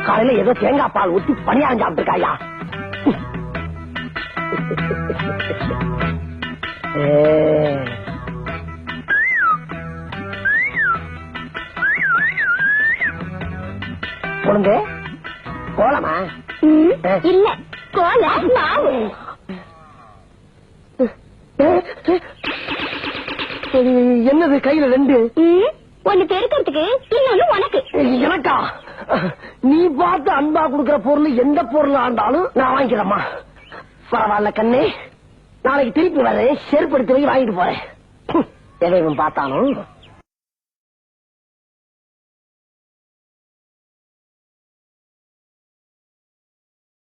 காலையில ஏதோ தேங்காய் பால் ஊத்தி பணியாரம் சாப்பிட்டுருக்காயா. பொழுது கோலமா இல்ல கோல மாவு. என்னது கையில ரெண்டு? ஒன்னு பெருக்கிறதுக்கு இன்னொன்னு உனக்கு. எனக்கா? நீ பார்த்து அன்பா குடுக்கிற பொருள் எந்த பொருள் ஆண்டாலும் நான் வாங்கிக்கிறேம்மா. பரவாயில்ல கண்ணே, நாளைக்கு திருப்பி வரேன், செருப்படுத்தி வாங்கிட்டு போறேன். எதையும் பார்த்தாலும்